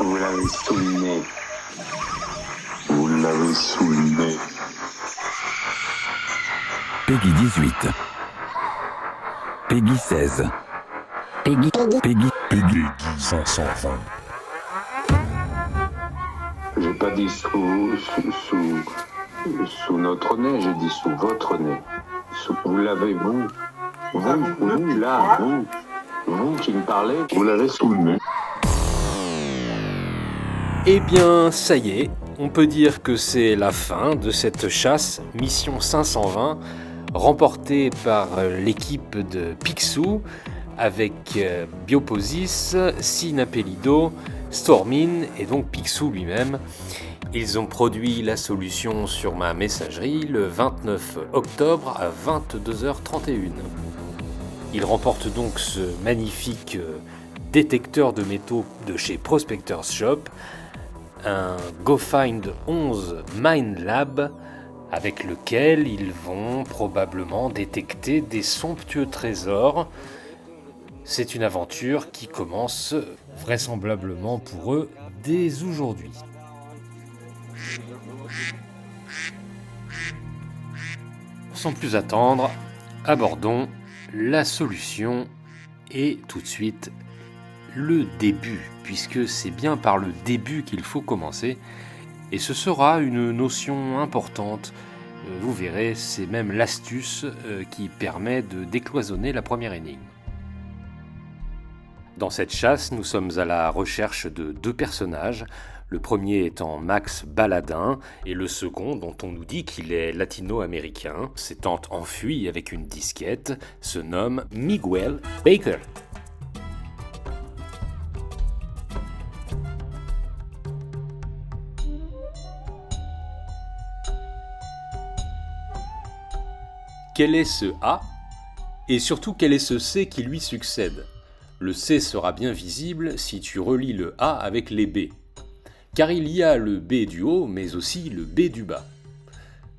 Vous l'avez sous le nez. Vous l'avez sous le nez. Peggy 18. Peggy 16. Peggy 520. J'ai pas dit sous notre nez, j'ai dit sous votre nez. Vous l'avez, vous, là, vous qui me parlez, vous l'avez sous le nez. Eh bien, ça y est, on peut dire que c'est la fin de cette chasse Mission 520, remportée par l'équipe de Picsou, avec Bioposis, Sinapelido, Stormin et donc Picsou lui-même. Ils ont produit la solution sur ma messagerie le 29 octobre à 22h31. Ils remportent donc ce magnifique détecteur de métaux de chez Prospectors Shop, un GoFind 11 MineLab, avec lequel ils vont probablement détecter des somptueux trésors. C'est une aventure qui commence vraisemblablement pour eux dès aujourd'hui. Sans plus attendre, abordons la solution et tout de suite le début, puisque c'est bien par le début qu'il faut commencer, et ce sera une notion importante. Vous verrez, c'est même l'astuce qui permet de décloisonner la première énigme. Dans cette chasse, nous sommes à la recherche de deux personnages, le premier étant Max Baladin, et le second, dont on nous dit qu'il est latino-américain, s'étant enfui avec une disquette, se nomme Miguel Baker. Quel est ce A ? Et surtout, quel est ce C qui lui succède ? Le C sera bien visible si tu relis le A avec les B. Car il y a le B du haut, mais aussi le B du bas.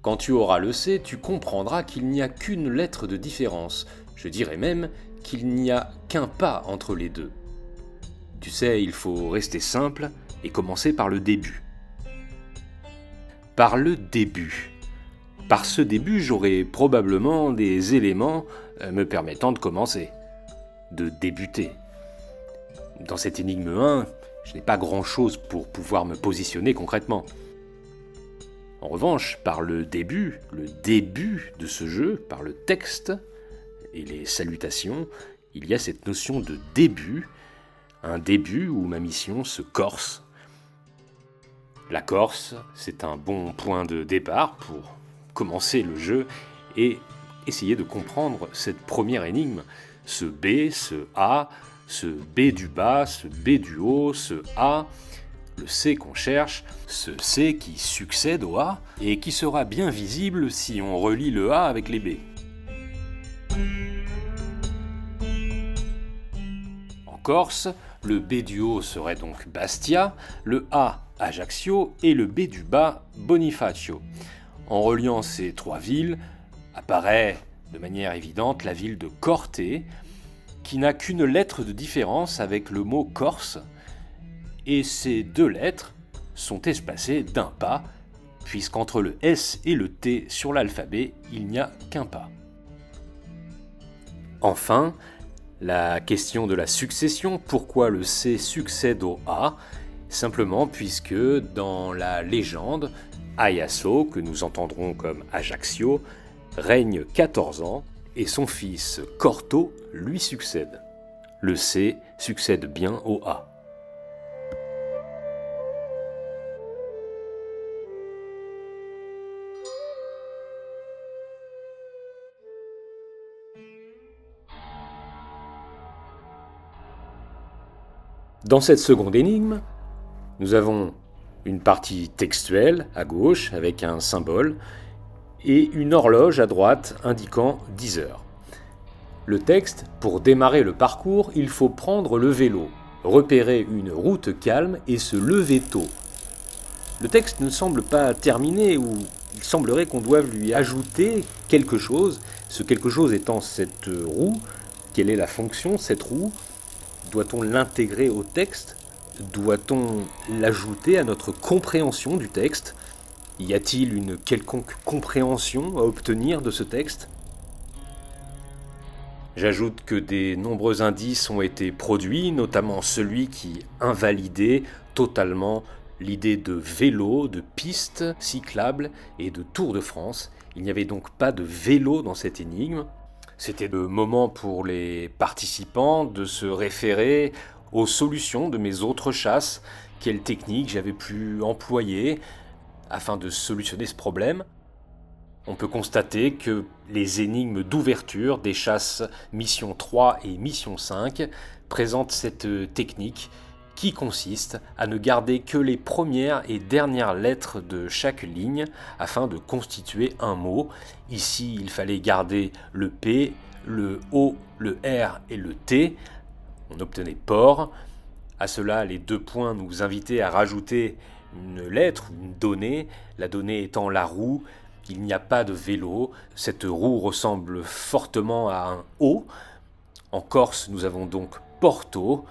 Quand tu auras le C, tu comprendras qu'il n'y a qu'une lettre de différence. Je dirais même qu'il n'y a qu'un pas entre les deux. Tu sais, il faut rester simple et commencer par le début. Par le début. Par ce début, j'aurai probablement des éléments me permettant de commencer, de débuter. Dans cette énigme 1, je n'ai pas grand-chose pour pouvoir me positionner concrètement. En revanche, par le début de ce jeu, par le texte et les salutations, il y a cette notion de début, un début où ma mission se corse. La Corse, c'est un bon point de départ pour commencer le jeu et essayer de comprendre cette première énigme, ce B, ce A, ce B du bas, ce B du haut, ce A, le C qu'on cherche, ce C qui succède au A et qui sera bien visible si on relie le A avec les B. En Corse, le B du haut serait donc Bastia, le A Ajaccio et le B du bas Bonifacio. En reliant ces trois villes, apparaît de manière évidente la ville de Corte, qui n'a qu'une lettre de différence avec le mot Corse, et ces deux lettres sont espacées d'un pas, puisqu'entre le S et le T sur l'alphabet, il n'y a qu'un pas. Enfin, la question de la succession, pourquoi le C succède au A ? Simplement puisque dans la légende, Ayasso, que nous entendrons comme Ajaccio, règne 14 ans et son fils Corto lui succède. Le C succède bien au A. Dans cette seconde énigme, nous avons une partie textuelle à gauche avec un symbole et une horloge à droite indiquant 10 heures. Le texte, pour démarrer le parcours, il faut prendre le vélo, repérer une route calme et se lever tôt. Le texte ne semble pas terminé ou il semblerait qu'on doive lui ajouter quelque chose, ce quelque chose étant cette roue. Quelle est la fonction de cette roue ? Doit-on l'intégrer au texte ? Doit-on l'ajouter à notre compréhension du texte ? Y a-t-il une quelconque compréhension à obtenir de ce texte ? J'ajoute que des nombreux indices ont été produits, notamment celui qui invalidait totalement l'idée de vélo, de piste cyclable et de Tour de France. Il n'y avait donc pas de vélo dans cette énigme. C'était le moment pour les participants de se référer aux solutions de mes autres chasses, quelles techniques j'avais pu employer afin de solutionner ce problème. On peut constater que les énigmes d'ouverture des chasses Mission 3 et Mission 5 présentent cette technique qui consiste à ne garder que les premières et dernières lettres de chaque ligne afin de constituer un mot. Ici, il fallait garder le P, le O, le R et le T. On obtenait port. À cela, les 2 points nous invitaient à rajouter une lettre, une donnée, la donnée étant la roue. Il n'y a pas de vélo, cette roue ressemble fortement à un O. En Corse, nous avons donc Porto.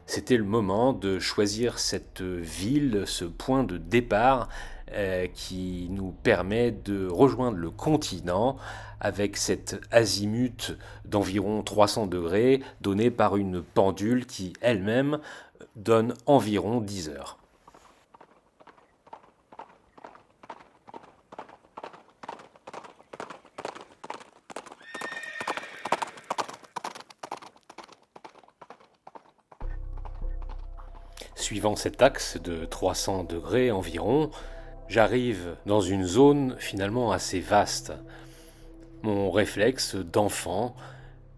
C'était le moment de choisir cette ville, ce point de départ qui nous permet de rejoindre le continent avec cet azimut d'environ 300 degrés donné par une pendule qui elle-même donne environ 10 heures. Suivant cet axe de 300 degrés environ, j'arrive dans une zone finalement assez vaste. Mon réflexe d'enfant,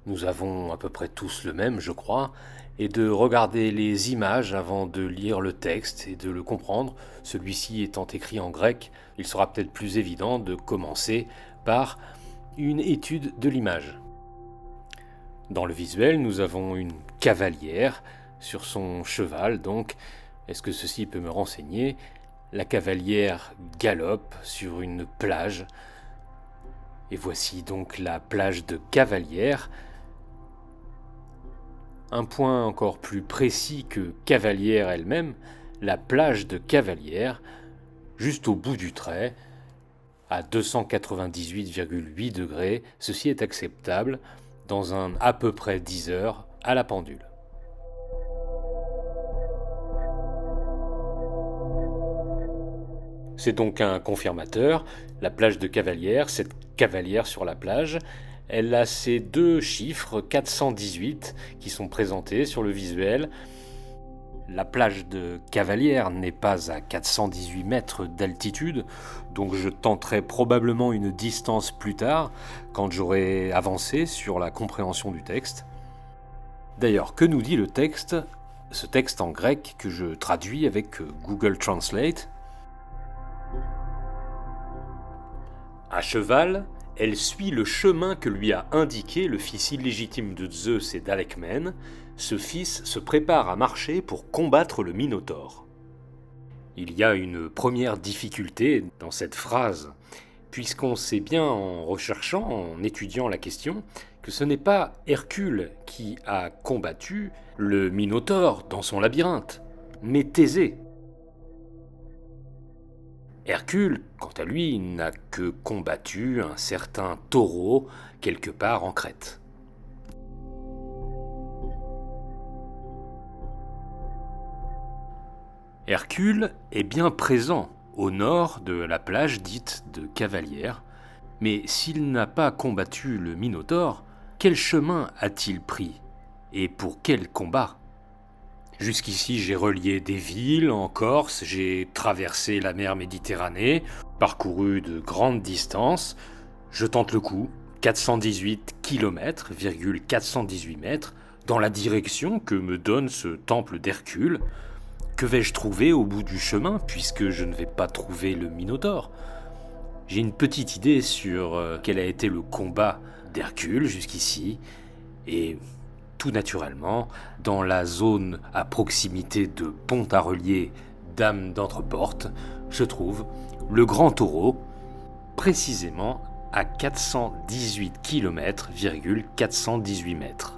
nous avons à peu près tous le même je crois, est de regarder les images avant de lire le texte et de le comprendre. Celui-ci étant écrit en grec, il sera peut-être plus évident de commencer par une étude de l'image. Dans le visuel, nous avons une cavalière sur son cheval, donc, est-ce que ceci peut me renseigner ? La cavalière galope sur une plage. Et voici donc la plage de Cavalière. Un point encore plus précis que Cavalière elle-même, la plage de Cavalière, juste au bout du trait, à 298,8 degrés, ceci est acceptable dans un à peu près 10 heures à la pendule. C'est donc un confirmateur, la plage de Cavalière, cette cavalière sur la plage, elle a ces 2 chiffres 418 qui sont présentés sur le visuel. La plage de Cavalière n'est pas à 418 mètres d'altitude, donc je tenterai probablement une distance plus tard, quand j'aurai avancé sur la compréhension du texte. D'ailleurs, que nous dit le texte, ce texte en grec que je traduis avec Google Translate ? À cheval, elle suit le chemin que lui a indiqué le fils illégitime de Zeus et d'Alcmène. Ce fils se prépare à marcher pour combattre le Minotaure. Il y a une première difficulté dans cette phrase, puisqu'on sait bien en recherchant, en étudiant la question, que ce n'est pas Hercule qui a combattu le Minotaure dans son labyrinthe, mais Thésée. Hercule, quant à lui, n'a que combattu un certain taureau quelque part en Crète. Hercule est bien présent au nord de la plage dite de Cavalière, mais s'il n'a pas combattu le Minotaure, quel chemin a-t-il pris et pour quel combat ? Jusqu'ici, j'ai relié des villes en Corse, j'ai traversé la mer Méditerranée, parcouru de grandes distances. Je tente le coup, 418 km, 418 mètres, dans la direction que me donne ce temple d'Hercule. Que vais-je trouver au bout du chemin, puisque je ne vais pas trouver le Minotaure ? J'ai une petite idée sur quel a été le combat d'Hercule jusqu'ici, et tout naturellement, dans la zone à proximité de Pontarolier, Dame d'Entreporte, je trouve le Grand Taureau, précisément à 418 km, 418 mètres.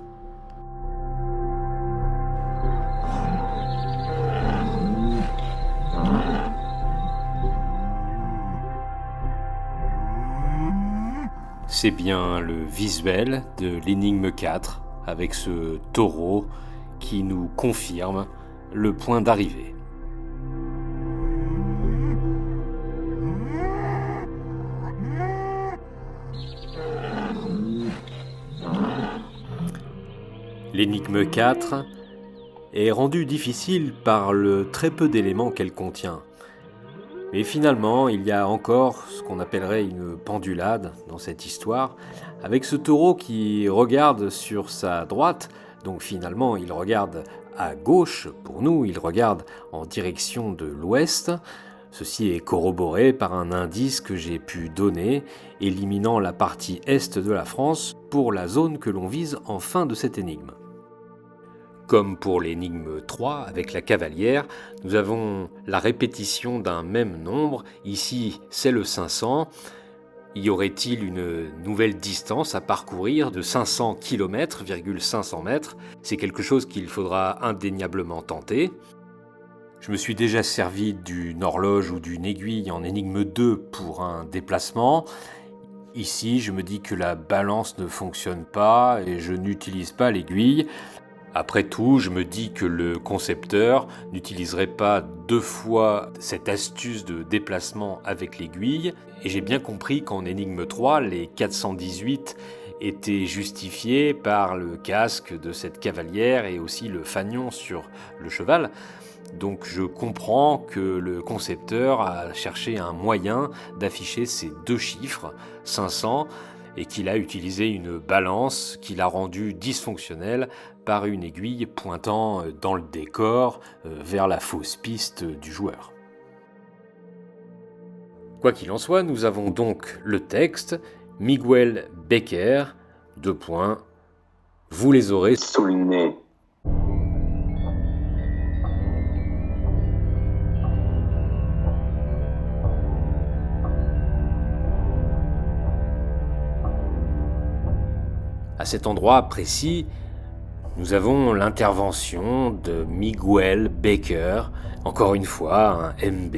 C'est bien le visuel de l'énigme 4, avec ce taureau qui nous confirme le point d'arrivée. L'énigme 4 est rendue difficile par le très peu d'éléments qu'elle contient. Mais finalement, il y a encore ce qu'on appellerait une pendulade dans cette histoire, avec ce taureau qui regarde sur sa droite, donc finalement il regarde à gauche, pour nous, il regarde en direction de l'ouest. Ceci est corroboré par un indice que j'ai pu donner, éliminant la partie est de la France pour la zone que l'on vise en fin de cette énigme. Comme pour l'énigme 3 avec la cavalière, nous avons la répétition d'un même nombre. Ici, c'est le 500. Y aurait-il une nouvelle distance à parcourir de 500 km,500 mètres ? C'est quelque chose qu'il faudra indéniablement tenter. Je me suis déjà servi d'une horloge ou d'une aiguille en énigme 2 pour un déplacement. Ici, je me dis que la balance ne fonctionne pas et je n'utilise pas l'aiguille. Après tout, je me dis que le concepteur n'utiliserait pas 2 fois cette astuce de déplacement avec l'aiguille, et j'ai bien compris qu'en énigme 3, les 418 étaient justifiés par le casque de cette cavalière et aussi le fanion sur le cheval. Donc je comprends que le concepteur a cherché un moyen d'afficher ces 2 chiffres, 500, et qu'il a utilisé une balance qu'il a rendue dysfonctionnelle par une aiguille pointant dans le décor vers la fausse piste du joueur. Quoi qu'il en soit, nous avons donc le texte « Miguel Becker, : vous les aurez Sous le nez. À cet endroit précis, nous avons l'intervention de Miguel Becker, encore une fois un MB,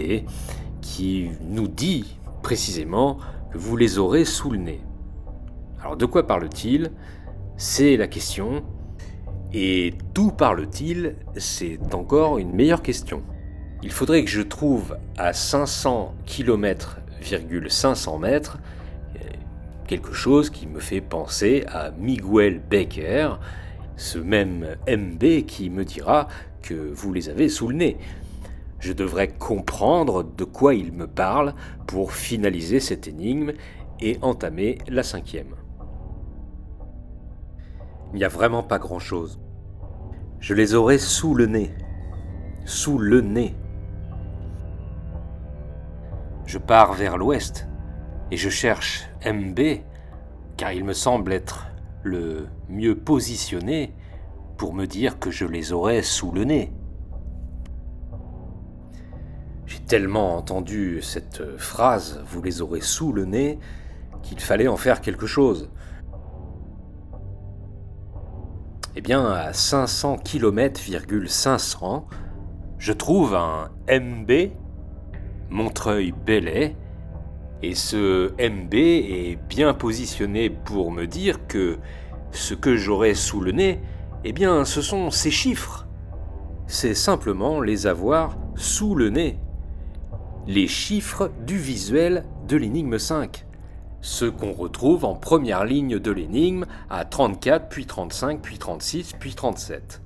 qui nous dit précisément que vous les aurez sous le nez. Alors de quoi parle-t-il ? C'est la question. Et d'où parle-t-il ? C'est encore une meilleure question. Il faudrait que je trouve à 500 km,500 mètres quelque chose qui me fait penser à Miguel Becker, ce même MB qui me dira que vous les avez sous le nez. Je devrais comprendre de quoi il me parle pour finaliser cette énigme et entamer la 5e. Il n'y a vraiment pas grand-chose. Je les aurai sous le nez. Sous le nez. Je pars vers l'ouest et je cherche MB car il me semble être le mieux positionné pour me dire que je les aurai sous le nez. J'ai tellement entendu cette phrase « vous les aurez sous le nez » qu'il fallait en faire quelque chose. Eh bien, à 500 km,500, je trouve un MB, Montreuil-Bellay, et ce MB est bien positionné pour me dire que ce que j'aurai sous le nez, eh bien, ce sont ces chiffres. C'est simplement les avoir sous le nez. Les chiffres du visuel de l'énigme 5. Ceux qu'on retrouve en première ligne de l'énigme à 34, puis 35, puis 36, puis 37.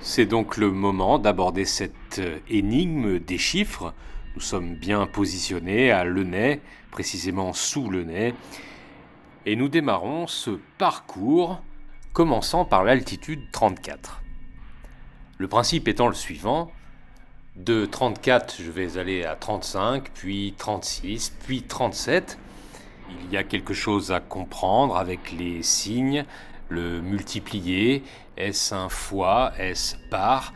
C'est donc le moment d'aborder cette énigme des chiffres. Nous sommes bien positionnés à Le Nez, précisément sous Le Nez. Et nous démarrons ce parcours commençant par l'altitude 34. Le principe étant le suivant. De 34, je vais aller à 35, puis 36, puis 37. Il y a quelque chose à comprendre avec les signes. Le multiplier, est-ce un fois, est-ce par ?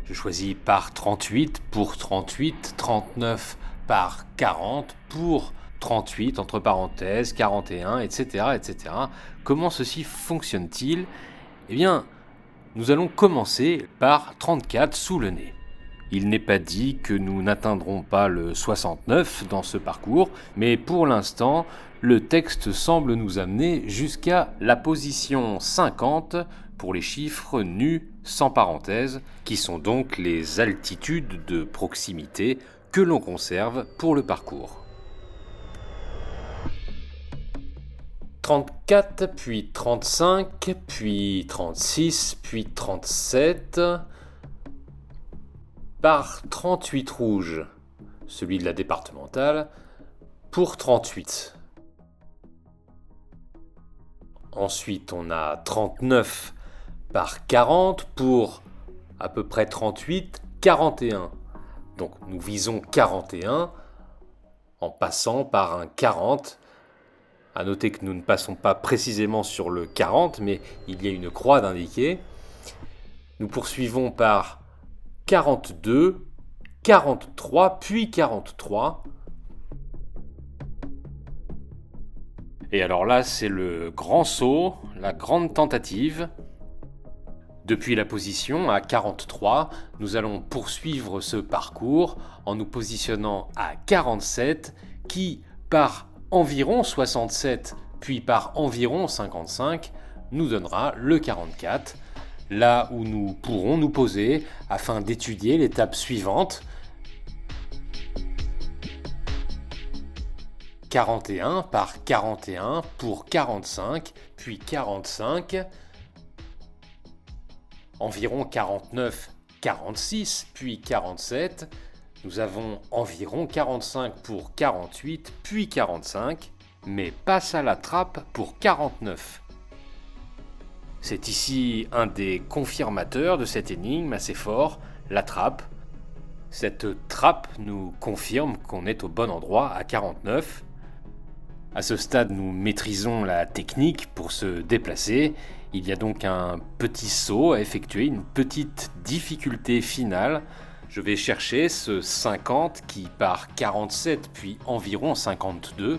Je choisis par 38 pour 38, 39 par 40 pour 38, entre parenthèses, 41, etc., etc. Comment ceci fonctionne-t-il? Eh bien, nous allons commencer par 34 sous le nez. Il n'est pas dit que nous n'atteindrons pas le 69 dans ce parcours, mais pour l'instant, le texte semble nous amener jusqu'à la position 50 pour les chiffres nus sans parenthèse, qui sont donc les altitudes de proximité que l'on conserve pour le parcours. 34, puis 35, puis 36, puis 37... par 38 rouge, celui de la départementale, pour 38. Ensuite, on a 39 par 40 pour à peu près 38, 41. Donc nous visons 41 en passant par un 40. À noter que nous ne passons pas précisément sur le 40, mais il y a une croix d'indiquer. Nous poursuivons par 42, 43, puis 43. Et alors là, c'est le grand saut, la grande tentative. Depuis la position à 43, nous allons poursuivre ce parcours en nous positionnant à 47, qui, par environ 67, puis par environ 55, nous donnera le 44. Là où nous pourrons nous poser afin d'étudier l'étape suivante. 41 par 41 pour 45, puis 45, environ 49, 46, puis 47. Nous avons environ 45 pour 48, puis 45, mais passe à la trappe pour 49. C'est ici un des confirmateurs de cette énigme assez fort, la trappe. Cette trappe nous confirme qu'on est au bon endroit à 49. À ce stade, nous maîtrisons la technique pour se déplacer. Il y a donc un petit saut à effectuer, une petite difficulté finale. Je vais chercher ce 50 qui, par 47 puis environ 52,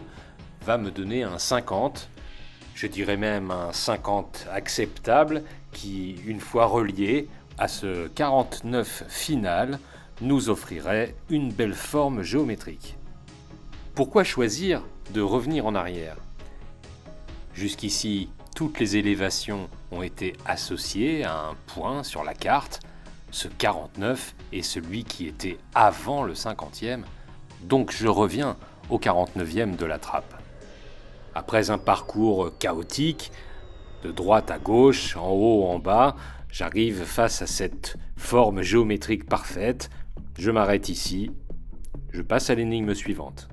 va me donner un 50. Je dirais même un 50 acceptable qui, une fois relié à ce 49 final, nous offrirait une belle forme géométrique. Pourquoi choisir de revenir en arrière? Jusqu'ici, toutes les élévations ont été associées à un point sur la carte. Ce 49 est celui qui était avant le 50e, donc je reviens au 49e de la trappe. Après un parcours chaotique, de droite à gauche, en haut, en bas, j'arrive face à cette forme géométrique parfaite. Je m'arrête ici. Je passe à l'énigme suivante.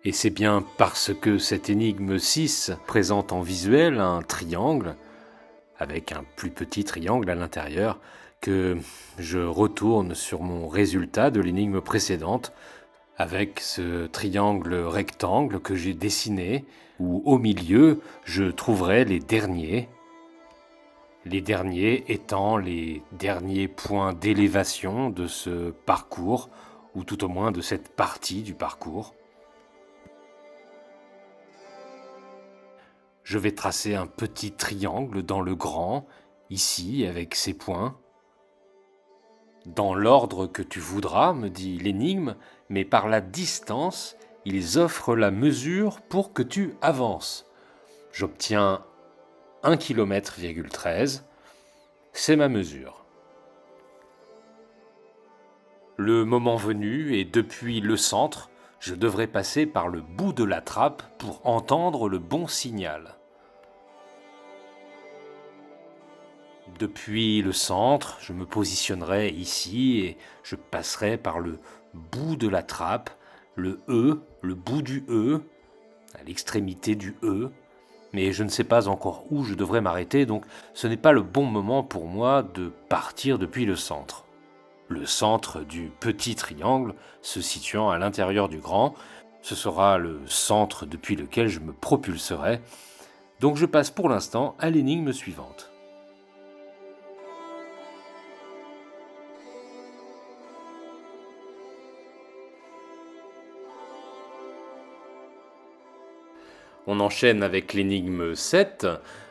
Et c'est bien parce que cette énigme 6 présente en visuel un triangle, avec un plus petit triangle à l'intérieur, que je retourne sur mon résultat de l'énigme précédente, avec ce triangle rectangle que j'ai dessiné, où au milieu je trouverai les derniers étant les derniers points d'élévation de ce parcours, ou tout au moins de cette partie du parcours. Je vais tracer un petit triangle dans le grand, ici, avec ces points. Dans l'ordre que tu voudras, me dit l'énigme, mais par la distance, ils offrent la mesure pour que tu avances. J'obtiens 1 km,13 km, c'est ma mesure. Le moment venu, et depuis le centre, je devrais passer par le bout de la trappe pour entendre le bon signal. Depuis le centre, je me positionnerai ici et je passerai par le bout de la trappe, le E, le bout du E, à l'extrémité du E. Mais je ne sais pas encore où je devrais m'arrêter, donc ce n'est pas le bon moment pour moi de partir depuis le centre. Le centre du petit triangle se situant à l'intérieur du grand, ce sera le centre depuis lequel je me propulserai. Donc je passe pour l'instant à l'énigme suivante. On enchaîne avec l'énigme 7,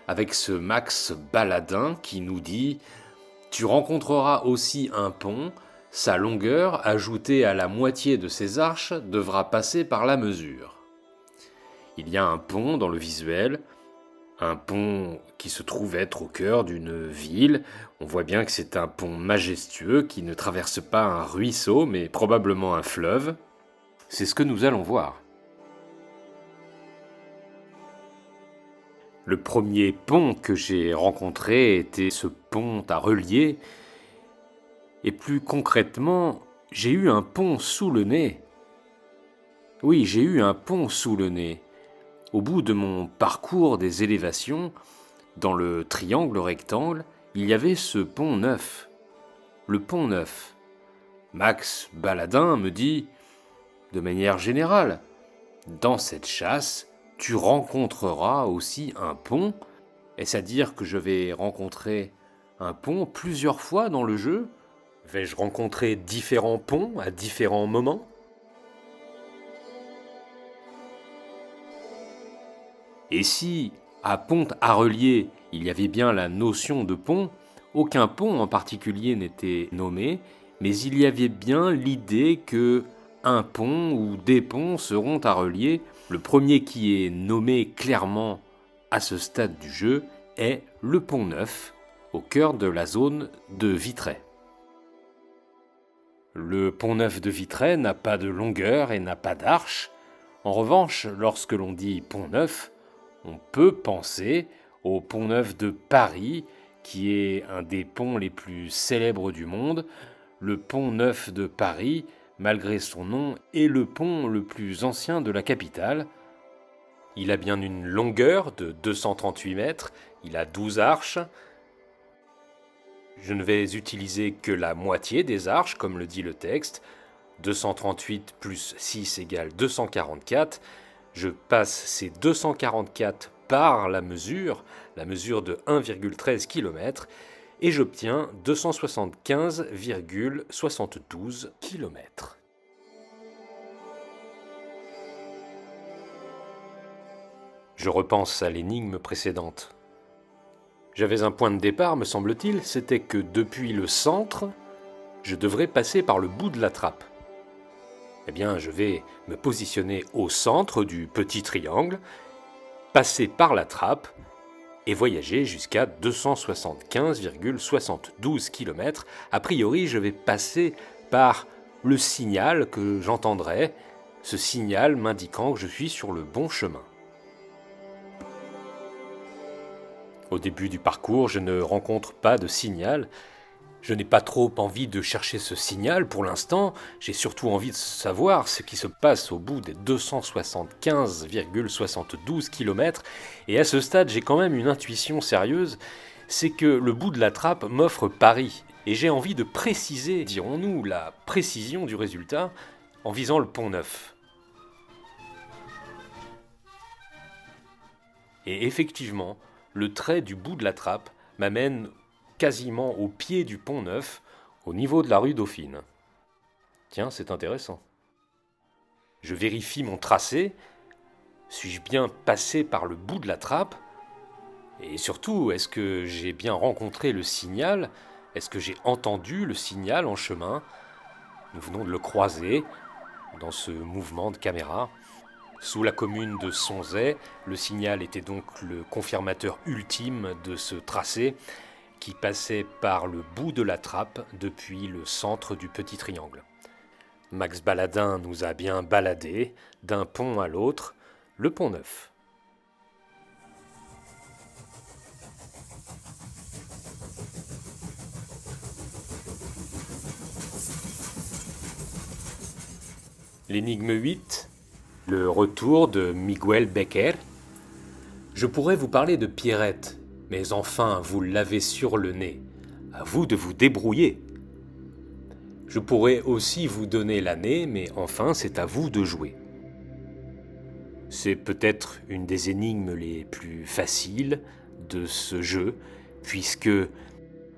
avec ce Max Baladin qui nous dit « Tu rencontreras aussi un pont, sa longueur, ajoutée à la moitié de ses arches, devra passer par la mesure. » Il y a un pont dans le visuel, un pont qui se trouve être au cœur d'une ville. On voit bien que c'est un pont majestueux qui ne traverse pas un ruisseau, mais probablement un fleuve. C'est ce que nous allons voir. Le premier pont que j'ai rencontré était ce pont à relier. Et plus concrètement, j'ai eu un pont sous le nez. Oui, j'ai eu un pont sous le nez. Au bout de mon parcours des élévations, dans le triangle rectangle, il y avait ce pont neuf. Le pont neuf. Max Baladin me dit, de manière générale, dans cette chasse, tu rencontreras aussi un pont. Est-ce à dire que je vais rencontrer un pont plusieurs fois dans le jeu ? Vais-je rencontrer différents ponts à différents moments ? Et si, à pont à relier, il y avait bien la notion de pont, aucun pont en particulier n'était nommé, mais il y avait bien l'idée que un pont ou des ponts seront à relier. Le premier qui est nommé clairement à ce stade du jeu est le pont neuf, au cœur de la zone de Vitré. Le pont neuf de Vitré n'a pas de longueur et n'a pas d'arche. En revanche, lorsque l'on dit pont neuf, on peut penser au pont neuf de Paris, qui est un des ponts les plus célèbres du monde. Le pont neuf de Paris, malgré son nom, est le pont le plus ancien de la capitale. Il a bien une longueur de 238 mètres, il a 12 arches. Je ne vais utiliser que la moitié des arches, comme le dit le texte. 238 plus 6 égale 244. Je passe ces 244 par la mesure de 1,13 km, et j'obtiens 275,72 km. Je repense à l'énigme précédente. J'avais un point de départ, me semble-t-il, c'était que depuis le centre, je devrais passer par le bout de la trappe. Eh bien, je vais me positionner au centre du petit triangle, passer par la trappe et voyager jusqu'à 275,72 km. A priori, je vais passer par le signal que j'entendrai, ce signal m'indiquant que je suis sur le bon chemin. Au début du parcours, je ne rencontre pas de signal. Je n'ai pas trop envie de chercher ce signal pour l'instant. J'ai surtout envie de savoir ce qui se passe au bout des 275,72 km. Et à ce stade, j'ai quand même une intuition sérieuse. C'est que le bout de la trappe m'offre Paris. Et j'ai envie de préciser, dirons-nous, la précision du résultat en visant le pont neuf. Et effectivement, le trait du bout de la trappe m'amène quasiment au pied du pont neuf, au niveau de la rue Dauphine. Tiens, c'est intéressant. Je vérifie mon tracé. Suis-je bien passé par le bout de la trappe ? Et surtout, est-ce que j'ai bien rencontré le signal ? Est-ce que j'ai entendu le signal en chemin ? Nous venons de le croiser dans ce mouvement de caméra. Sous la commune de Sonzay, le signal était donc le confirmateur ultime de ce tracé qui passait par le bout de la trappe depuis le centre du petit triangle. Max Baladin nous a bien baladés d'un pont à l'autre, le pont neuf. L'énigme 8, le retour de Miguel Becker. Je pourrais vous parler de Pierrette, mais enfin, vous l'avez sur le nez. À vous de vous débrouiller. Je pourrais aussi vous donner l'année, mais enfin, c'est à vous de jouer. C'est peut-être une des énigmes les plus faciles de ce jeu, puisque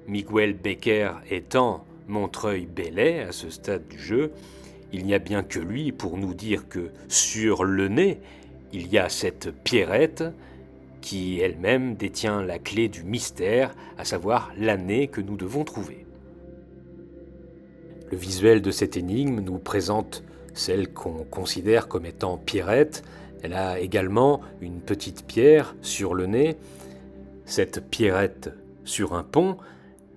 Miguel Becker étant Montreuil-Bellay à ce stade du jeu, il n'y a bien que lui pour nous dire que sur le nez, il y a cette Pierrette qui elle-même détient la clé du mystère, à savoir l'année que nous devons trouver. Le visuel de cette énigme nous présente celle qu'on considère comme étant Pierrette. Elle a également une petite pierre sur le nez. Cette Pierrette sur un pont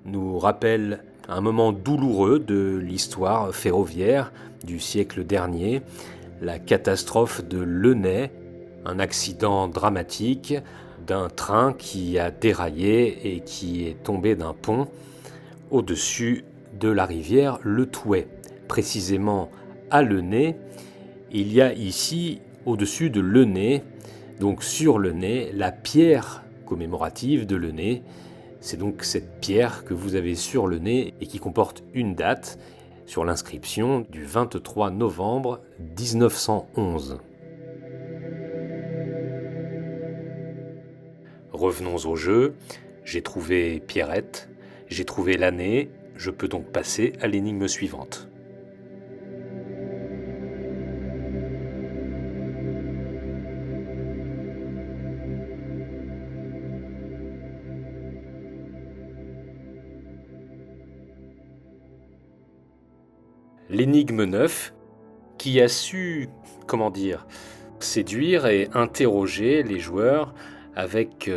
nous rappelle un moment douloureux de l'histoire ferroviaire du siècle dernier, la catastrophe de Lenay, un accident dramatique d'un train qui a déraillé et qui est tombé d'un pont au-dessus de la rivière Le Touet. Précisément à Lenay, il y a ici, au-dessus de Lenay, donc sur Lenay, la pierre commémorative de Lenay. C'est donc cette pierre que vous avez sur le nez et qui comporte une date sur l'inscription du 23 novembre 1911. Revenons au jeu. J'ai trouvé Pierrette, j'ai trouvé l'année, je peux donc passer à l'énigme suivante. L'énigme 9, qui a su, séduire et interroger les joueurs avec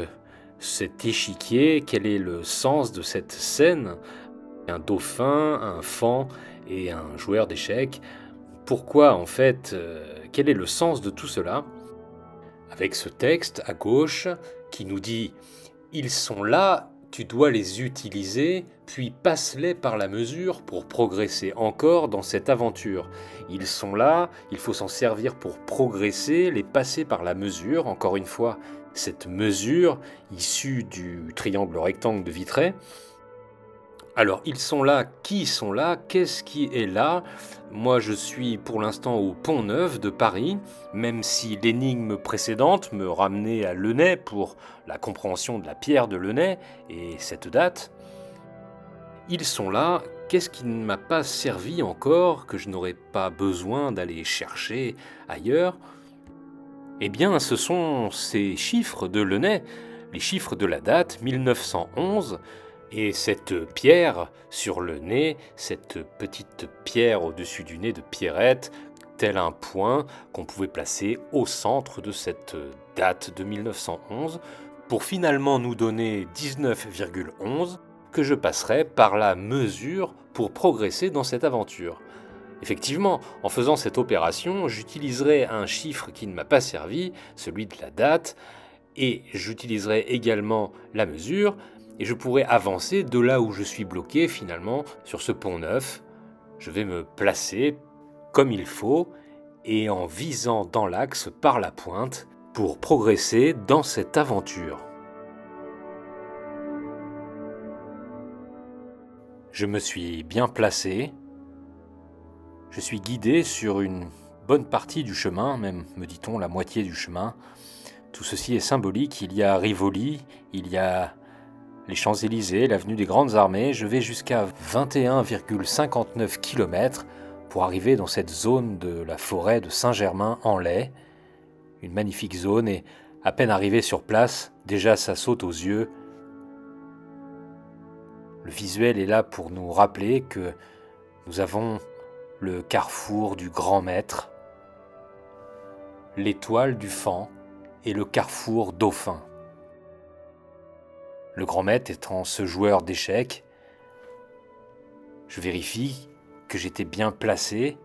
cet échiquier. Quel est le sens de cette scène? Un dauphin, un faon et un joueur d'échecs. Pourquoi en fait quel est le sens de tout cela? Avec ce texte à gauche qui nous dit « Ils sont là, tu dois les utiliser, puis passe-les par la mesure pour progresser encore dans cette aventure. Ils sont là, il faut s'en servir pour progresser, les passer par la mesure, encore une fois, cette mesure issue du triangle rectangle de Vitré. Alors, ils sont là, qui sont là? Qu'est-ce qui est là? Moi, je suis pour l'instant au Pont-Neuf de Paris, même si l'énigme précédente me ramenait à Lenay pour la compréhension de la pierre de Lenay et cette date. Ils sont là, qu'est-ce qui ne m'a pas servi encore, que je n'aurais pas besoin d'aller chercher ailleurs? Eh bien, ce sont ces chiffres de Lenay, les chiffres de la date 1911, et cette pierre sur le nez, cette petite pierre au-dessus du nez de Pierrette, tel un point qu'on pouvait placer au centre de cette date de 1911, pour finalement nous donner 19,11 que je passerai par la mesure pour progresser dans cette aventure. Effectivement, en faisant cette opération, j'utiliserai un chiffre qui ne m'a pas servi, celui de la date, et j'utiliserai également la mesure, et je pourrai avancer de là où je suis bloqué finalement sur ce Pont-Neuf. Je vais me placer comme il faut et en visant dans l'axe par la pointe pour progresser dans cette aventure. Je me suis bien placé. Je suis guidé sur une bonne partie du chemin, même me dit-on la moitié du chemin. Tout ceci est symbolique. Il y a Rivoli, il y a les Champs-Élysées, l'avenue des Grandes Armées. Je vais jusqu'à 21,59 km pour arriver dans cette zone de la forêt de Saint-Germain-en-Laye. Une magnifique zone, et à peine arrivé sur place, déjà ça saute aux yeux. Le visuel est là pour nous rappeler que nous avons le carrefour du grand maître, l'étoile du Faon et le carrefour dauphin. Le grand maître étant ce joueur d'échecs, je vérifie que j'étais bien placé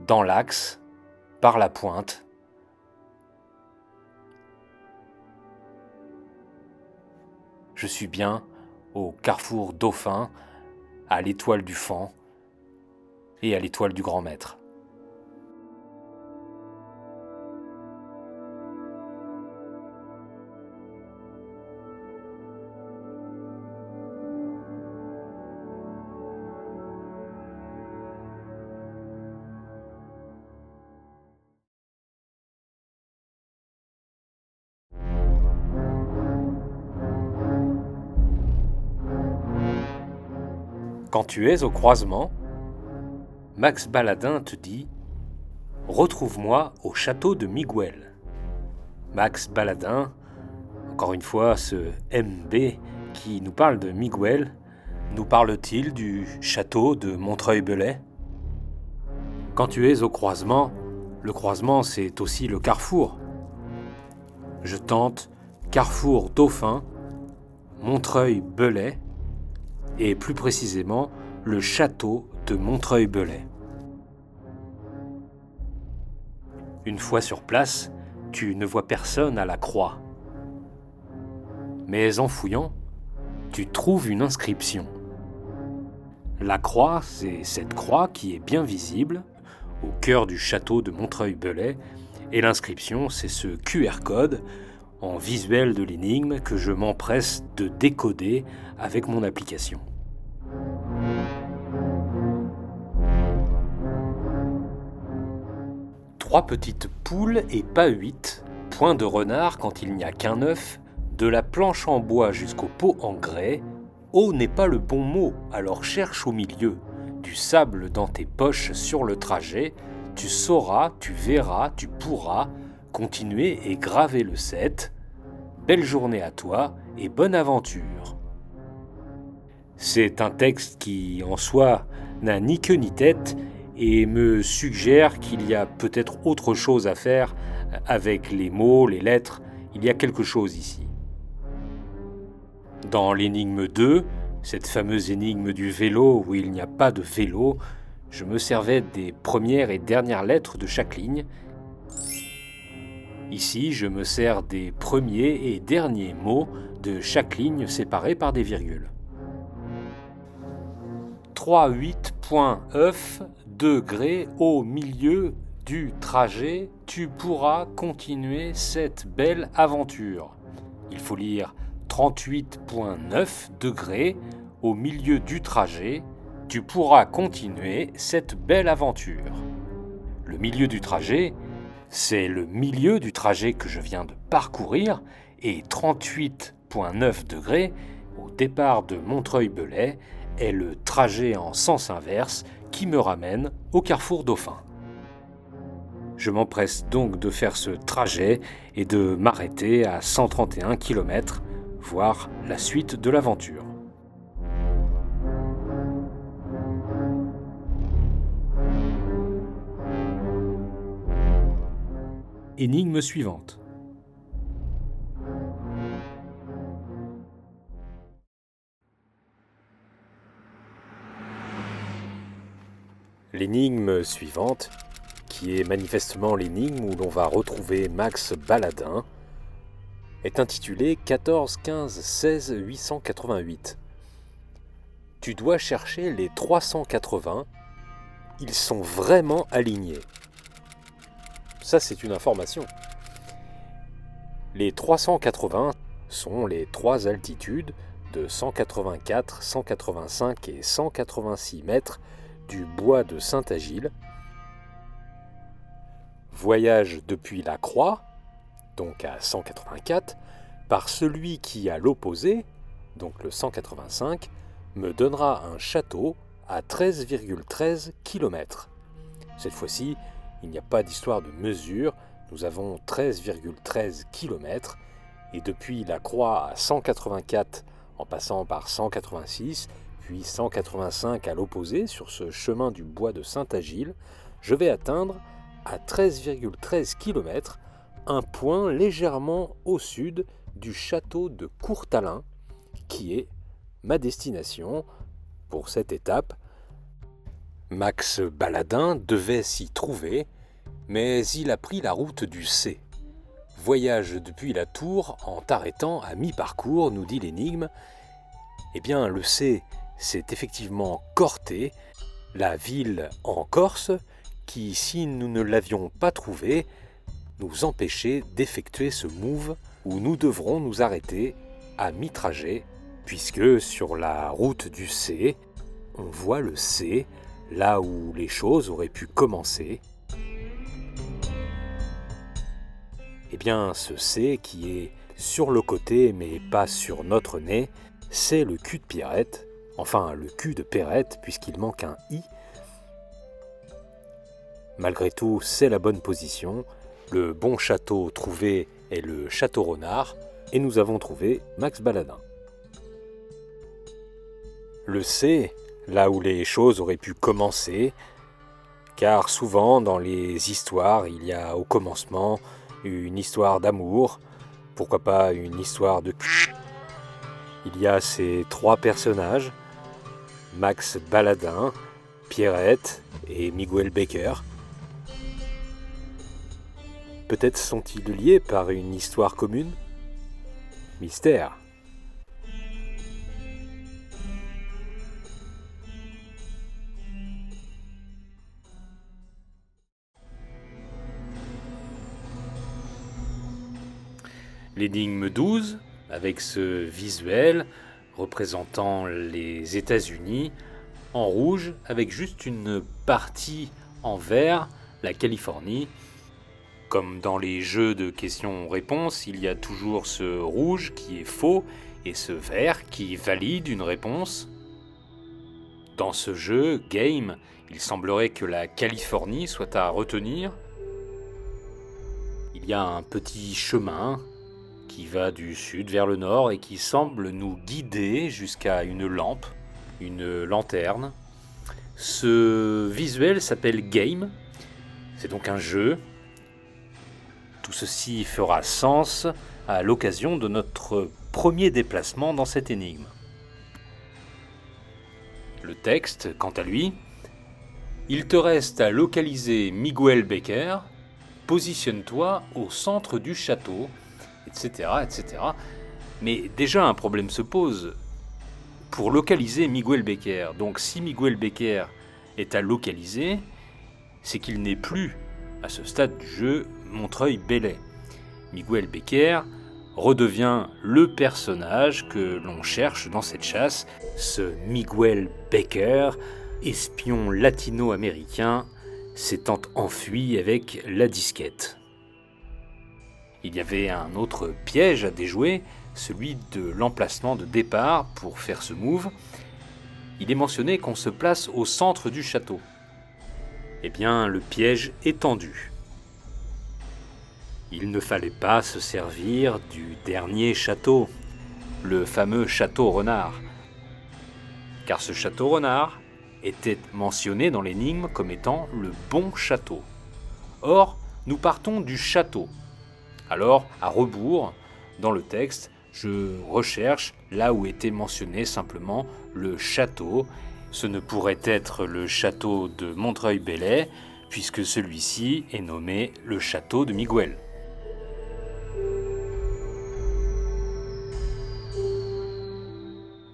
dans l'axe, par la pointe. Je suis bien au carrefour dauphin, à l'étoile du Faon et à l'étoile du grand maître. Quand tu es au croisement, Max Baladin te dit « Retrouve-moi au château de Miguel ». Max Baladin, encore une fois ce MB qui nous parle de Miguel, nous parle-t-il du château de Montreuil-Bellay ? Quand tu es au croisement, le croisement c'est aussi le carrefour. Je tente carrefour Dauphin, Montreuil-Bellay, et plus précisément le château de Montreuil-Bellay. Une fois sur place, tu ne vois personne à la croix. Mais en fouillant, tu trouves une inscription. La croix, c'est cette croix qui est bien visible au cœur du château de Montreuil-Bellay, et l'inscription, c'est ce QR code en visuel de l'énigme que je m'empresse de décoder avec mon application. Trois petites poules et pas 8, point de renard quand il n'y a qu'un œuf, de la planche en bois jusqu'au pot en grès, eau n'est pas le bon mot, alors cherche au milieu, du sable dans tes poches sur le trajet, tu sauras, tu verras, tu pourras, continuer et graver le 7. Belle journée à toi et bonne aventure. C'est un texte qui, en soi, n'a ni queue ni tête et me suggère qu'il y a peut-être autre chose à faire avec les mots, les lettres. Il y a quelque chose ici. Dans l'énigme 2, cette fameuse énigme du vélo où il n'y a pas de vélo, je me servais des premières et dernières lettres de chaque ligne. Ici, je me sers des premiers et derniers mots de chaque ligne séparés par des virgules. 3,8.œuf degrés au milieu du trajet, tu pourras continuer cette belle aventure. Il faut lire 38,9 degrés au milieu du trajet, tu pourras continuer cette belle aventure. Le milieu du trajet, c'est le milieu du trajet que je viens de parcourir et 38,9 degrés au départ de Montreuil-Bellay est le trajet en sens inverse qui me ramène au carrefour Dauphin. Je m'empresse donc de faire ce trajet et de m'arrêter à 131 km, voir la suite de l'aventure. Énigme suivante. L'énigme suivante, qui est manifestement l'énigme où l'on va retrouver Max Baladin, est intitulée 14 15 16 888. Tu dois chercher les 380, ils sont vraiment alignés. Ça, c'est une information. Les 380 sont les trois altitudes de 184, 185 et 186 mètres du bois de Saint-Agile. Voyage depuis la Croix, donc à 184, par celui qui, à l'opposé, donc le 185, me donnera un château à 13,13 km. Cette fois-ci, il n'y a pas d'histoire de mesure, nous avons 13,13 km, et depuis la Croix à 184, en passant par 186, puis 185 à l'opposé sur ce chemin du bois de Saint-Agile, je vais atteindre à 13,13 km un point légèrement au sud du château de Courtalin, qui est ma destination pour cette étape. Max Baladin devait s'y trouver, mais il a pris la route du C. Voyage depuis la Tour en t'arrêtant à mi-parcours, nous dit l'énigme. Eh bien, le C, c'est effectivement Corté, la ville en Corse, qui, si nous ne l'avions pas trouvée, nous empêchait d'effectuer ce move où nous devrons nous arrêter à mi-trajet, puisque sur la route du C, on voit le C, là où les choses auraient pu commencer. Eh bien, ce C qui est sur le côté mais pas sur notre nez, c'est le cul de Pierrette, Enfin, le cul de Perrette, puisqu'il manque un i. Malgré tout, c'est la bonne position. Le bon château trouvé est le château Renard, et nous avons trouvé Max Baladin. Le C, là où les choses auraient pu commencer, car souvent dans les histoires, il y a au commencement une histoire d'amour, pourquoi pas une histoire de cul. Il y a ces trois personnages, Max Baladin, Pierrette et Miguel Becker. Peut-être sont-ils liés par une histoire commune ? Mystère. L'énigme 12, avec ce visuel représentant les États-Unis, en rouge, avec juste une partie en vert, la Californie. Comme dans les jeux de questions-réponses, il y a toujours ce rouge qui est faux et ce vert qui valide une réponse. Dans ce jeu, Game, il semblerait que la Californie soit à retenir. Il y a un petit chemin qui va du sud vers le nord et qui semble nous guider jusqu'à une lampe, une lanterne. Ce visuel s'appelle Game, c'est donc un jeu. Tout ceci fera sens à l'occasion de notre premier déplacement dans cette énigme. Le texte, quant à lui, il te reste à localiser Miguel Becker, positionne-toi au centre du château, etc., etc. Mais déjà un problème se pose pour localiser Miguel Becker. Donc si Miguel Becker est à localiser, c'est qu'il n'est plus, à ce stade du jeu, Montreuil-Bellay. Miguel Becker redevient le personnage que l'on cherche dans cette chasse, ce Miguel Becker, espion latino-américain, s'étant enfui avec la disquette. Il y avait un autre piège à déjouer, celui de l'emplacement de départ pour faire ce move. Il est mentionné qu'on se place au centre du château. Eh bien, le piège est tendu. Il ne fallait pas se servir du dernier château, le fameux château Renard. Car ce château Renard était mentionné dans l'énigme comme étant le bon château. Or, nous partons du château. Alors, à rebours, dans le texte, je recherche là où était mentionné simplement le château. Ce ne pourrait être le château de Montreuil-Bellay, puisque celui-ci est nommé le château de Miguel.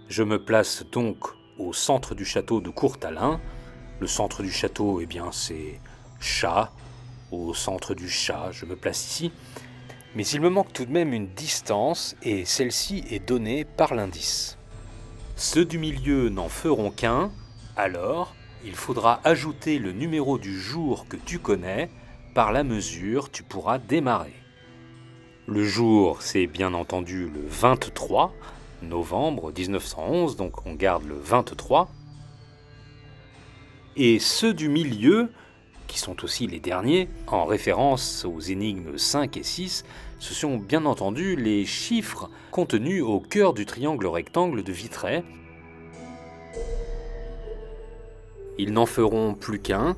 Je me place donc au centre du château de Courtalin. Le centre du château, eh bien, c'est chat. Au centre du chat, je me place ici. Mais il me manque tout de même une distance, et celle-ci est donnée par l'indice. Ceux du milieu n'en feront qu'un, alors il faudra ajouter le numéro du jour que tu connais, par la mesure tu pourras démarrer. Le jour, c'est bien entendu le 23 novembre 1911, donc on garde le 23. Et ceux du milieu, qui sont aussi les derniers, en référence aux énigmes 5 et 6, ce sont bien entendu les chiffres contenus au cœur du triangle rectangle de Vitré. Ils n'en feront plus qu'un.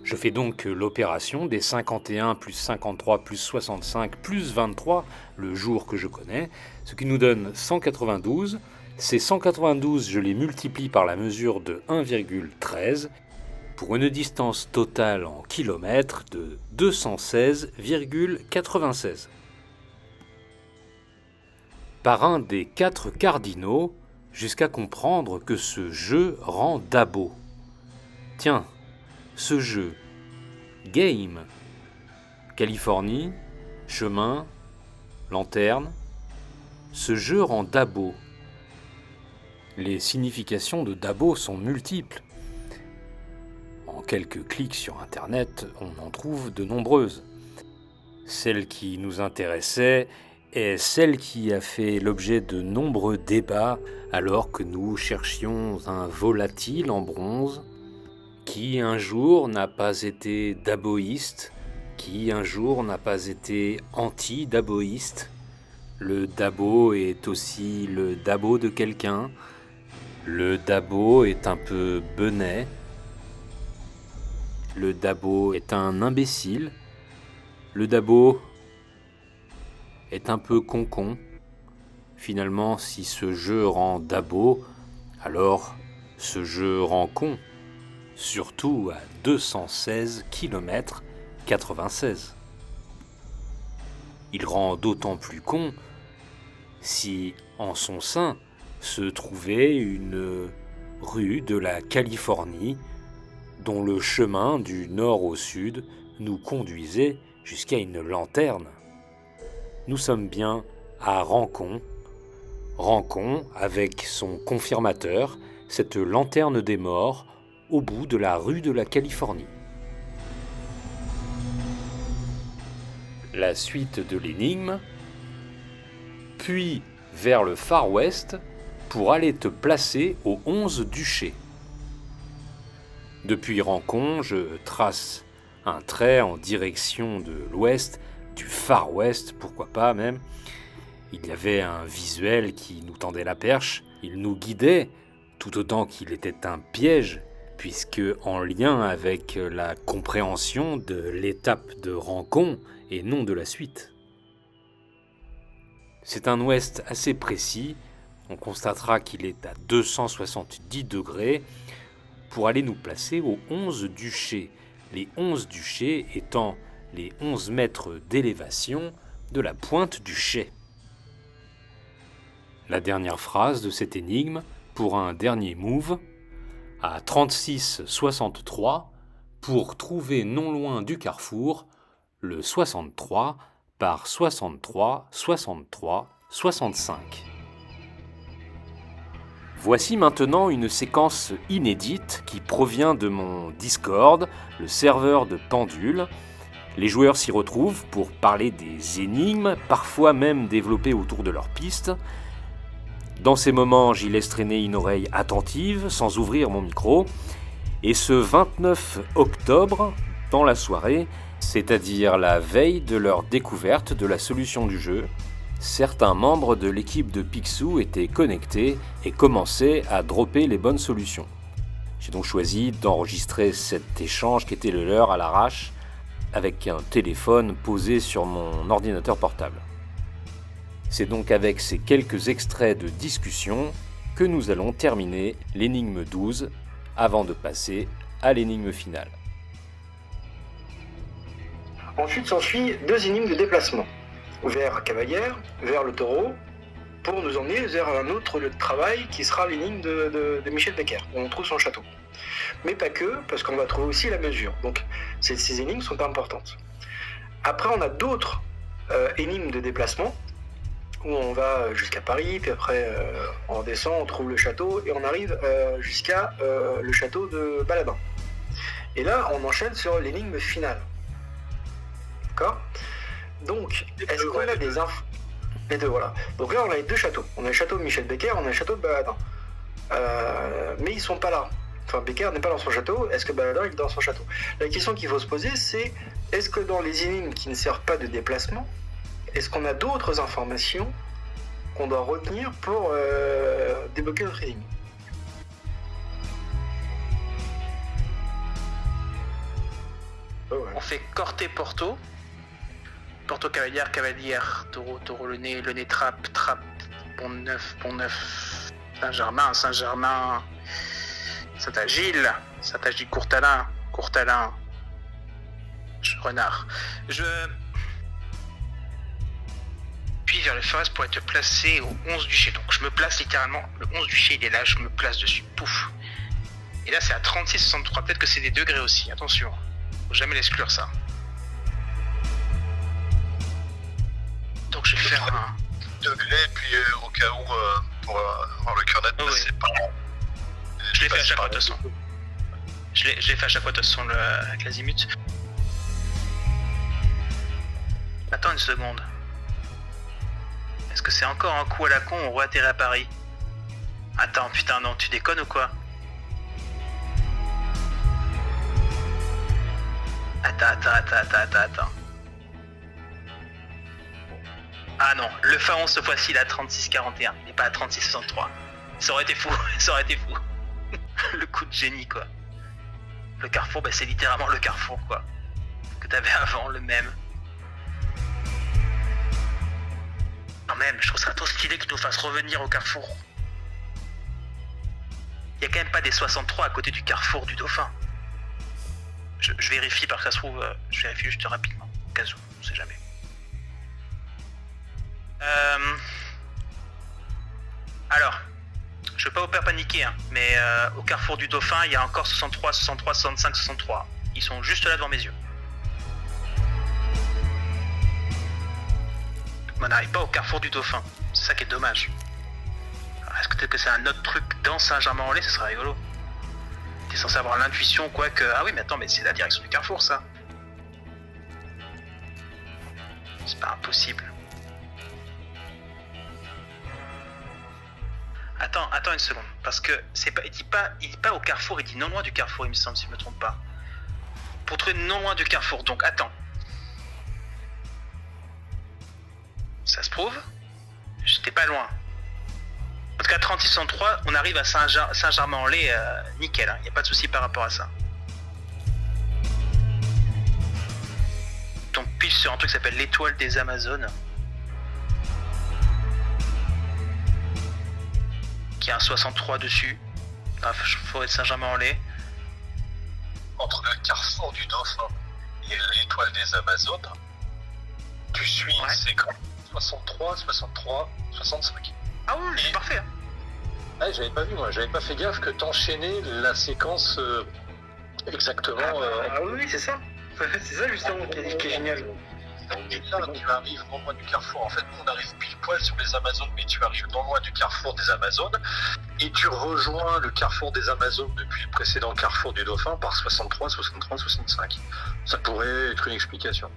Je fais donc l'opération des 51 plus 53 plus 65 plus 23, le jour que je connais, ce qui nous donne 192. Ces 192, je les multiplie par la mesure de 1,13, pour une distance totale en kilomètres de 216,96. Par un des 4 cardinaux, jusqu'à comprendre que ce jeu rend dabo. Tiens, ce jeu, game, Californie, chemin, lanterne, ce jeu rend dabo. Les significations de dabo sont multiples. En quelques clics sur Internet, on en trouve de nombreuses. Celle qui nous intéressait est celle qui a fait l'objet de nombreux débats alors que nous cherchions un volatile en bronze qui un jour n'a pas été daboïste, qui un jour n'a pas été anti-daboïste. Le dabo est aussi le dabo de quelqu'un. Le dabo est un peu benet. Le dabo est un imbécile. Le dabo est un peu con-con. Finalement, si ce jeu rend dabo, alors ce jeu rend con. Surtout à 216 km 96. Il rend d'autant plus con si, en son sein, se trouvait une rue de la Californie dont le chemin du nord au sud nous conduisait jusqu'à une lanterne. Nous sommes bien à Rancon. Rancon avec son confirmateur, cette lanterne des morts, au bout de la rue de la Californie. La suite de l'énigme, puis vers le Far West pour aller te placer au 11 Duché. Depuis Rancon, je trace un trait en direction de l'ouest, du Far West, pourquoi pas même. Il y avait un visuel qui nous tendait la perche, il nous guidait, tout autant qu'il était un piège, puisque en lien avec la compréhension de l'étape de Rancon et non de la suite. C'est un ouest assez précis, on constatera qu'il est à 270 degrés, pour aller nous placer au 11 Duché, les 11 Duchés étant les 11 mètres d'élévation de la pointe du Chet. La dernière phrase de cette énigme, pour un dernier move, à 36,63 pour trouver non loin du carrefour le 63 par 63, 63, 65. Voici maintenant une séquence inédite qui provient de mon Discord, le serveur de Pendule. Les joueurs s'y retrouvent pour parler des énigmes, parfois même développées autour de leur piste. Dans ces moments, j'y laisse traîner une oreille attentive, sans ouvrir mon micro. Et ce 29 octobre, dans la soirée, c'est-à-dire la veille de leur découverte de la solution du jeu, certains membres de l'équipe de Picsou étaient connectés et commençaient à dropper les bonnes solutions. J'ai donc choisi d'enregistrer cet échange qui était le leur à l'arrache, avec un téléphone posé sur mon ordinateur portable. C'est donc avec ces quelques extraits de discussion que nous allons terminer l'énigme 12 avant de passer à l'énigme finale. Ensuite s'ensuit 2 énigmes de déplacement, vers Cavalière, vers le Taureau, pour nous emmener vers un autre lieu de travail qui sera l'énigme de Michel Becker, où on trouve son château. Mais pas que, parce qu'on va trouver aussi la mesure. Donc ces énigmes sont importantes. Après on a d'autres énigmes de déplacement, où on va jusqu'à Paris, puis après on descend, on trouve le château, et on arrive jusqu'à le château de Baladin. Et là, on enchaîne sur l'énigme finale. D'accord ? Donc, est-ce qu'on a des infos ? Les deux, voilà. Donc là, on a les 2 châteaux. On a le château de Michel Becker, on a le château de Baladin. Mais ils sont pas là. Enfin, Becker n'est pas dans son château, est-ce que Baladin est dans son château ? La question qu'il faut se poser, c'est est-ce que dans les énigmes qui ne servent pas de déplacement, est-ce qu'on a d'autres informations qu'on doit retenir pour débloquer notre énigme ? On fait Corté-Porto, Porto-Cavalière, Cavalière, Taureau, Taureau, le nez, Trappe, Trappe, Pont-Neuf, Saint-Germain, Saint-Agile, Courtalin, Renard. Puis vers le Forest pour être placé au 11 Duché. Donc je me place littéralement, le 11 Duché il est là, je me place dessus, pouf. Et là c'est à 36,63, peut-être que c'est des degrés aussi, attention. Faut jamais l'exclure ça. Donc je vais faire un degré, puis au cas où, pour avoir le cœur net, c'est pas. Je l'ai fait à chaque fois de toute façon. Je l'ai fait à chaque fois de toute façon avec l'azimut. Attends une seconde. Est-ce que c'est encore un coup à la con, on re-atterrit à Paris? Attends, putain, non, tu déconnes ou quoi? Attends. Ah non, le Pharaon cette fois-ci il est à 36,41 et pas à 36,63. Ça aurait été fou. Le coup de génie quoi. Le carrefour, c'est littéralement le carrefour quoi. Que t'avais avant, le même. Quand même, je trouve ça trop stylé qu'ils nous fassent revenir au carrefour. Il y a quand même pas des 63 à côté du carrefour du Dauphin. Je vérifie parce que ça se trouve, je vérifie juste rapidement, au cas où, on sait jamais. Alors, je veux pas vous faire paniquer, hein, mais au carrefour du Dauphin, il y a encore 63, 63, 65, 63. Ils sont juste là devant mes yeux. Mais on n'arrive pas au carrefour du Dauphin, c'est ça qui est dommage. Alors, est-ce que peut-être que c'est un autre truc dans Saint-Germain-en-Laye, ce serait rigolo. T'es censé avoir l'intuition quoi que... Ah oui mais attends, mais c'est la direction du carrefour ça. C'est pas impossible. Attends une seconde. Parce que c'est pas. Il dit pas au carrefour, il dit non loin du carrefour, il me semble, si je me trompe pas. Pour trouver non loin du carrefour, donc attends. Ça se prouve? J'étais pas loin. En tout cas, 3603, on arrive à Saint-Germain-en-Laye, nickel, il n'y a pas de souci par rapport à ça. Donc pile sur un truc qui s'appelle l'étoile des Amazones. Qui a un 63 dessus. Ah, forêt de Saint-Germain-en-Laye. Entre le carrefour du Dauphin et l'étoile des Amazones, tu suis une séquence 63, 63, 65. Ah oui, c'est parfait. Hein. Ah, j'avais pas vu, moi, j'avais pas fait gaffe que t'enchaînais la séquence exactement. Ah oui, c'est ça. C'est ça justement qui est génial. Là, tu arrives non loin du carrefour. En fait, nous, on arrive pile poil sur les Amazones, mais tu arrives non loin du carrefour des Amazones. Et tu rejoins le carrefour des Amazones depuis le précédent carrefour du Dauphin par 63, 63, 65. Ça pourrait être une explication.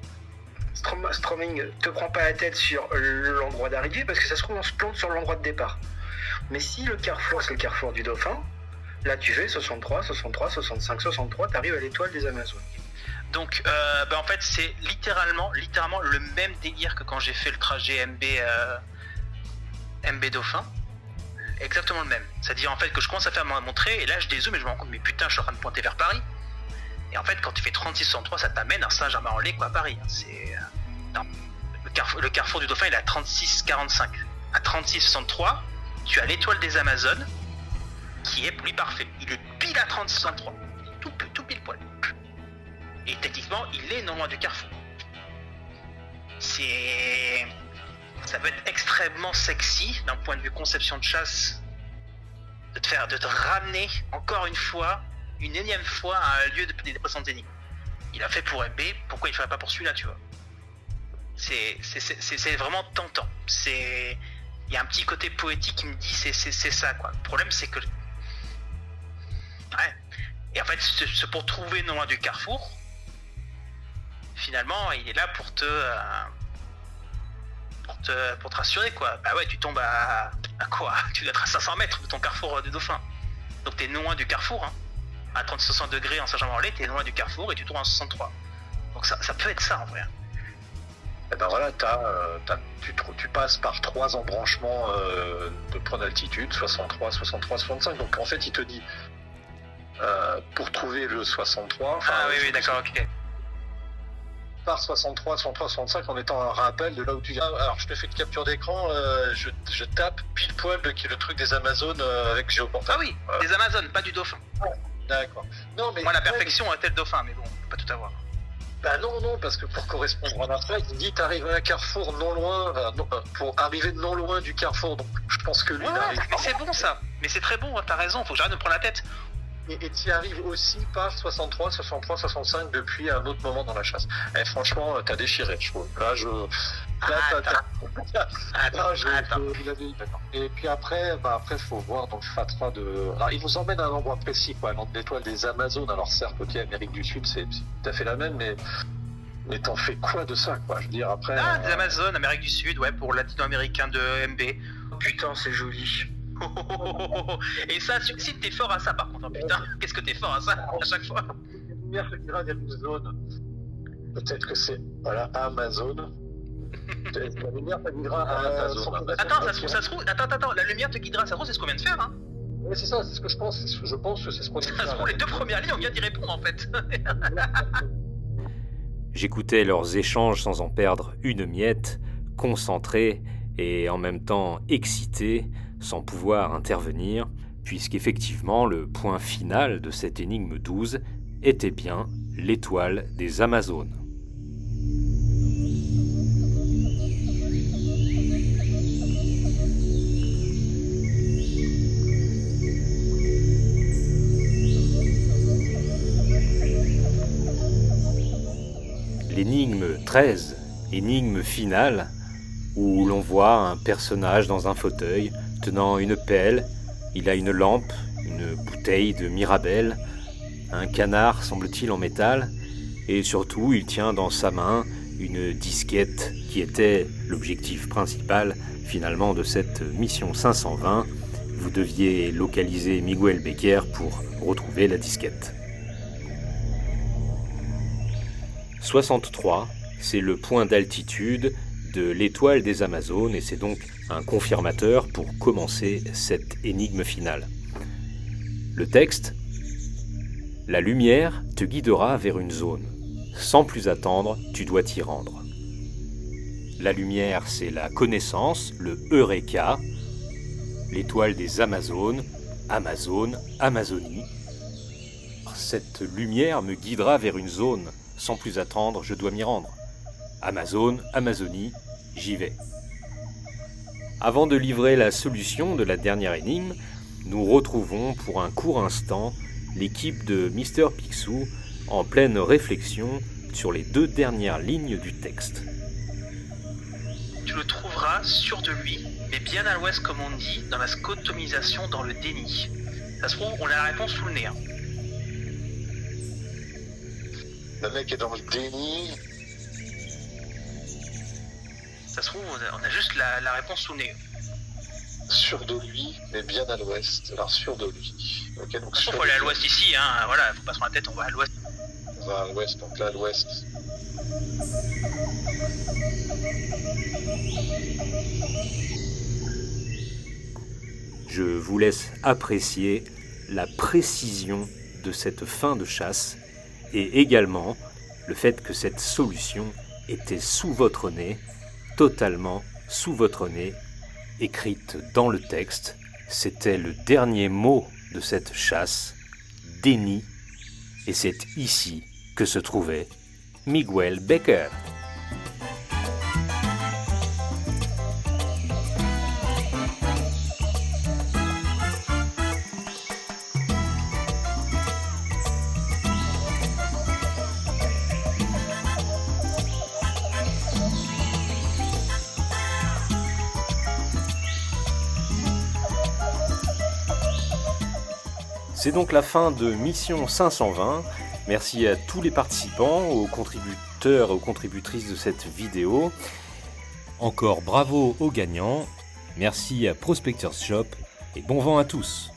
Stroming, te prends pas la tête sur l'endroit d'arrivée parce que ça se trouve on se plante sur l'endroit de départ. Mais si le carrefour c'est le carrefour du Dauphin, là tu fais 63, 63, 65, 63, t'arrives à l'étoile des Amazones. Donc en fait c'est littéralement le même délire que quand j'ai fait le trajet MB Dauphin. Exactement le même. C'est-à-dire en fait que je commence à faire mon trait et là je dézoome et je me rends compte mais putain je suis en train de pointer vers Paris. Et en fait, quand tu fais 36-63, ça t'amène à Saint-Germain-en-Laye, quoi, à Paris. C'est... Non. Le carrefour du Dauphin, il est à 36-45. À 36-63, tu as l'étoile des Amazones, qui est lui parfait. Il est pile à 36-63. Tout pile poil. Et techniquement, il est non loin du carrefour. Ça peut être extrêmement sexy, d'un point de vue conception de chasse, de te ramener, encore une énième fois à un lieu des précédentes énigmes. Il a fait pour MB, pourquoi il ne ferait pas pour celui-là, tu vois? C'est vraiment tentant. Il y a un petit côté poétique qui me dit c'est ça, quoi. Le problème, c'est que... Ouais. Et en fait, pour trouver non loin du carrefour, finalement, il est là pour te rassurer, quoi. Bah ouais, tu tombes à quoi? Tu dois être à 500 mètres de ton carrefour de Dauphin. Donc t'es non loin du carrefour, hein. À 30-60 degrés en Saint-Germain-en-Laye, t'es loin du carrefour et tu tournes en 63. Donc ça peut être ça en vrai. Et ben voilà, tu passes par 3 embranchements de point d'altitude, 63, 63, 65. Donc en fait, il te dit, pour trouver le 63... Ah oui, d'accord, ok. Par 63, 63, 65 en étant un rappel de là où tu viens. Alors je te fais une capture d'écran, je tape pile poil le truc des Amazones avec Géoportal. Ah oui, des Amazones, pas du Dauphin. D'accord. Non, mais moi la perfection était le Dauphin, mais bon, on peut pas tout avoir. Bah non, parce que pour correspondre à la phrase, il dit t'arrives à un carrefour non loin, pour arriver non loin du carrefour. Donc je pense que lui n'arrive pas. Mais c'est bon ça, mais c'est très bon, t'as raison, faut que j'arrête de me prendre la tête. Et tu y arrives aussi par 63, 63, 65 depuis un autre moment dans la chasse. Et franchement, t'as déchiré, je trouve. Là, Et puis après, faut voir dans le Fatra de... Alors, il nous emmène à un endroit précis, quoi, dans l'étoile des Amazones. Alors certes, ok, Amérique du Sud, c'est tout à fait la même, mais Mais t'en fais quoi de ça, quoi? Je veux dire, après... Ah, des Amazones, Amérique du Sud, ouais, pour latino-américain de MB. Putain, c'est joli. Et ça, si t'es fort à ça, par contre, hein, putain, qu'est-ce que t'es fort à ça, à chaque fois. La lumière te guidera vers une zone. Peut-être que c'est... Voilà, Amazon. La lumière te guidera à Amazon. Attends, ça se trouve, attends, la lumière te guidera, ça se trouve, c'est ce qu'on vient de faire, hein. Oui, c'est ça, c'est ce que je pense. Je pense que c'est ce qu'on vient de Ça se faire. trouve, les deux premières lignes, on vient d'y répondre, en fait. J'écoutais leurs échanges sans en perdre une miette, concentré et en même temps excité, sans pouvoir intervenir, puisqu'effectivement le point final de cette énigme 12 était bien l'étoile des Amazones. L'énigme 13, énigme finale, où l'on voit un personnage dans un fauteuil tenant une pelle, il a une lampe, une bouteille de Mirabelle, un canard semble-t-il en métal, et surtout il tient dans sa main une disquette qui était l'objectif principal finalement de cette mission 520. Vous deviez localiser Miguel Becker pour retrouver la disquette. 63, c'est le point d'altitude de l'étoile des Amazones et c'est donc un confirmateur pour commencer cette énigme finale. Le texte: la lumière te guidera vers une zone. Sans plus attendre, tu dois t'y rendre. La lumière, c'est la connaissance, le Eureka. L'étoile des Amazones, Amazone, Amazonie. Cette lumière me guidera vers une zone. Sans plus attendre, je dois m'y rendre. Amazone, Amazonie, j'y vais. Avant de livrer la solution de la dernière énigme, nous retrouvons pour un court instant l'équipe de Mr Picsou en pleine réflexion sur les deux dernières lignes du texte. Tu le trouveras sûr de lui, mais bien à l'ouest comme on dit, dans la scotomisation, dans le déni. Ça se trouve, on a la réponse sous le nez. Hein. Le mec est dans le déni. Ça se trouve, on a juste la réponse sous le nez. Sûr de lui, mais bien à l'ouest. Alors sûr de lui. Ok, donc Il faut aller à l'ouest ici, hein. Voilà, faut pas se prendre la tête, on va à l'ouest. On va à l'ouest, donc là à l'ouest. Je vous laisse apprécier la précision de cette fin de chasse et également le fait que cette solution était sous votre nez, totalement sous votre nez, écrite dans le texte. C'était le dernier mot de cette chasse, déni, et c'est ici que se trouvait Miguel Becker. C'est donc la fin de Mission 520. Merci à tous les participants, aux contributeurs et aux contributrices de cette vidéo. Encore bravo aux gagnants. Merci à Prospectors Shop et bon vent à tous.